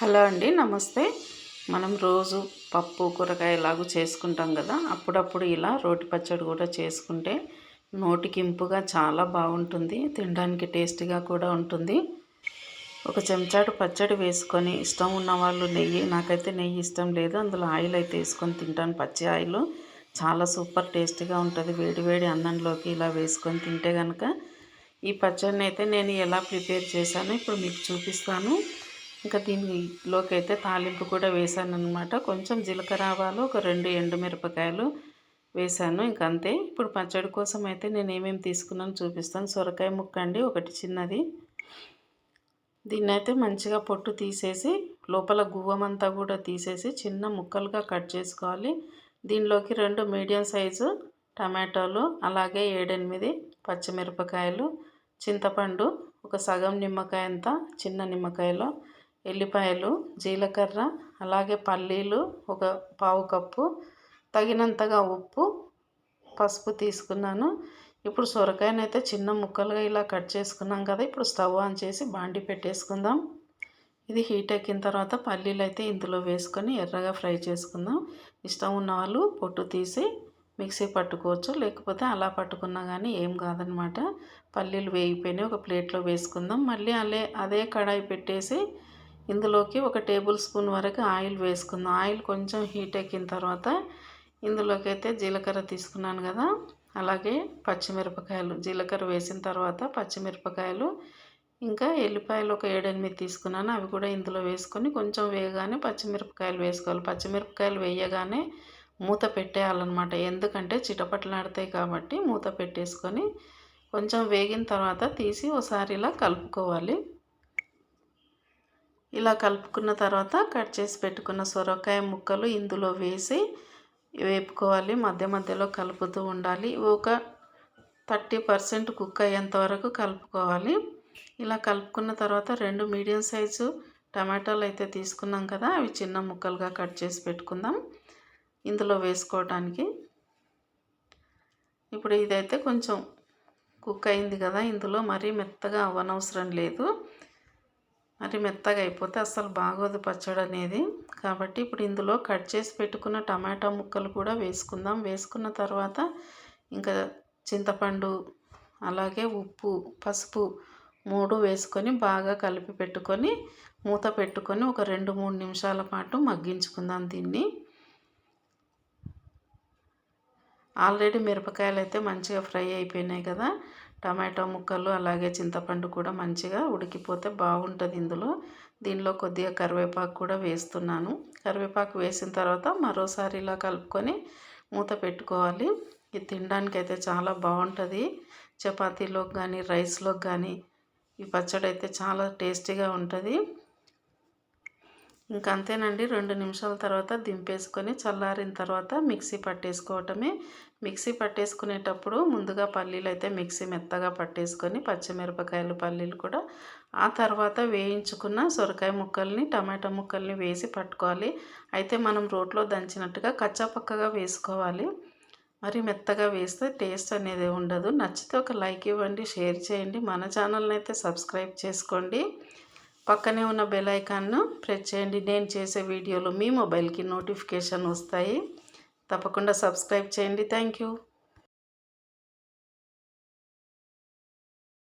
Hello అండి, నమస్తే. మనం రోజు పప్పు కూరగాయ ఎలాగూ చేసుకుంటాం కదా, అప్పుడప్పుడు ఇలా రోటి పచ్చడి కూడా చేసుకుంటే నోటికి ఇంపుగా చాలా బాగుంటుంది, తినడానికి టేస్టీగా కూడా ఉంటుంది. ఒక చెంచాడు పచ్చడి వేసుకొని, ఇష్టం ఉన్న వాళ్ళు నెయ్యి, నాకైతే నెయ్యి ఇష్టం లేదు, అందులో ఆయిల్ అయితే వేసుకొని తింటాను. పచ్చి ఆయిల్ చాలా సూపర్ టేస్టీగా ఉంటుంది. వేడి వేడి అన్నంలోకి ఇలా వేసుకొని తింటే కనుక ఈ పచ్చడిని అయితే నేను ఎలా ప్రిపేర్ చేశానో ఇప్పుడు మీకు చూపిస్తాను. ఇంకా దీనిలోకి అయితే తాలింపు కూడా వేసాను అనమాట. కొంచెం జీలకర్ర ఆవాలు, ఒక 2 ఎండుమిరపకాయలు వేసాను. ఇంక అంతే. ఇప్పుడు పచ్చడి కోసం అయితే నేను ఏమేమి తీసుకున్నాను చూపిస్తాను. సొరకాయ ముక్క అండి, ఒకటి చిన్నది. దీన్నైతే మంచిగా పొట్టు తీసేసి లోపల గువ్వమంతా కూడా తీసేసి చిన్న ముక్కలుగా కట్ చేసుకోవాలి. దీనిలోకి 2 మీడియం సైజు టమాటోలు, అలాగే 7-8 పచ్చిమిరపకాయలు, చింతపండు, ఒక సగం నిమ్మకాయ అంత చిన్న నిమ్మకాయలో, ఎల్లిపాయలు, జీలకర్ర, అలాగే పల్లీలు ఒక పావు కప్పు, తగినంతగా ఉప్పు, పసుపు తీసుకున్నాను. ఇప్పుడు సొరకాయనైతే చిన్న ముక్కలుగా ఇలా కట్ చేసుకున్నాం కదా. ఇప్పుడు స్టవ్ ఆన్ చేసి బాండి పెట్టేసుకుందాం. ఇది హీట్ ఎక్కిన తర్వాత పల్లీలు అయితే ఇందులో వేసుకొని ఎర్రగా ఫ్రై చేసుకుందాం. ఇష్టం ఉన్న వాళ్ళు పొట్టు తీసి మిక్సీ పట్టుకోవచ్చు, లేకపోతే అలా పట్టుకున్నా కానీ ఏం కాదనమాట. పల్లీలు వేగిపోయినాయి, ఒక ప్లేట్లో వేసుకుందాం. మళ్ళీ అదే కడాయి పెట్టేసి ఇందులోకి ఒక టేబుల్ స్పూన్ వరకు ఆయిల్ వేసుకుందాం. ఆయిల్ కొంచెం హీట్ ఎక్కిన తర్వాత ఇందులోకి అయితే జీలకర్ర తీసుకున్నాను కదా, అలాగే పచ్చిమిరపకాయలు, జీలకర్ర వేసిన తర్వాత పచ్చిమిరపకాయలు, ఇంకా ఎల్లిపాయలు ఒక 7-8 తీసుకున్నాను. అవి కూడా ఇందులో వేసుకొని కొంచెం వేయగానే పచ్చిమిరపకాయలు వేసుకోవాలి. పచ్చిమిరపకాయలు వేయగానే మూత పెట్టేయాలన్నమాట, ఎందుకంటే చిటపటలాడతాయి కాబట్టి మూత పెట్టేసుకొని కొంచెం వేగిన తర్వాత తీసి ఒకసారి ఇలా కలుపుకోవాలి. ఇలా కలుపుకున్న తర్వాత కట్ చేసి పెట్టుకున్న సొరకాయ ముక్కలు ఇందులో వేసి వేపుకోవాలి. మధ్య మధ్యలో కలుపుతూ ఉండాలి. ఒక 30% కుక్ అయ్యేంత వరకు కలుపుకోవాలి. ఇలా కలుపుకున్న తర్వాత 2 మీడియం సైజు టమాటాలు అయితే తీసుకున్నాం కదా, అవి చిన్న ముక్కలుగా కట్ చేసి పెట్టుకుందాం ఇందులో వేసుకోవడానికి. ఇప్పుడు ఇదైతే కొంచెం కుక్ అయింది కదా, ఇందులో మరీ మెత్తగా అవ్వనవసరం లేదు. మరి మెత్తగా అయిపోతే అస్సలు బాగోదు పచ్చడి అనేది. కాబట్టి ఇప్పుడు ఇందులో కట్ చేసి పెట్టుకున్న టమాటా ముక్కలు కూడా వేసుకుందాం. వేసుకున్న తర్వాత ఇంకా చింతపండు, అలాగే ఉప్పు, పసుపు 3 వేసుకొని బాగా కలిపి పెట్టుకొని మూత పెట్టుకొని ఒక 2-3 నిమిషాల పాటు మగ్గించుకుందాం దీన్ని. ఆల్రెడీ మిరపకాయలు అయితే మంచిగా ఫ్రై అయిపోయినాయి కదా, టమాటో ముక్కలు అలాగే చింతపండు కూడా మంచిగా ఉడికిపోతే బాగుంటుంది దీనిలో కొద్దిగా కరివేపాకు కూడా వేస్తున్నాను. కరివేపాకు వేసిన తర్వాత మరోసారి ఇలా కలుపుకొని మూత పెట్టుకోవాలి. ఇది తినడానికి అయితే చాలా బాగుంటుంది. చపాతీలోకి కానీ రైస్లోకి కానీ ఈ పచ్చడి అయితే చాలా టేస్టీగా ఉంటుంది. ఇంకా అంతేనండి. 2 నిమిషాల తర్వాత దింపేసుకొని చల్లారిన తర్వాత మిక్సీ పట్టేసుకోవటమే. మిక్సీ పట్టేసుకునేటప్పుడు ముందుగా పల్లీలు అయితే మిక్సీ మెత్తగా పట్టేసుకొని పచ్చిమిరపకాయలు, పల్లీలు కూడా ఆ తర్వాత వేయించుకున్న సొరకాయ ముక్కల్ని, టమాటా ముక్కల్ని వేసి పట్టుకోవాలి. అయితే మనం రోట్లో దంచినట్టుగా కచ్చాపక్కగా వేసుకోవాలి. మరి మెత్తగా వేస్తే టేస్ట్ అనేది ఉండదు. నచ్చితే ఒక లైక్ ఇవ్వండి, షేర్ చేయండి. మన ఛానల్ని అయితే సబ్స్క్రైబ్ చేసుకోండి. పక్కనే ఉన్న బెల్ ఐకాన్ను ప్రెస్ చేయండి. నేను చేసే వీడియోలు మీ మొబైల్కి నోటిఫికేషన్ వస్తాయి. తప్పకుండా సబ్స్క్రైబ్ చేయండి. Thank you.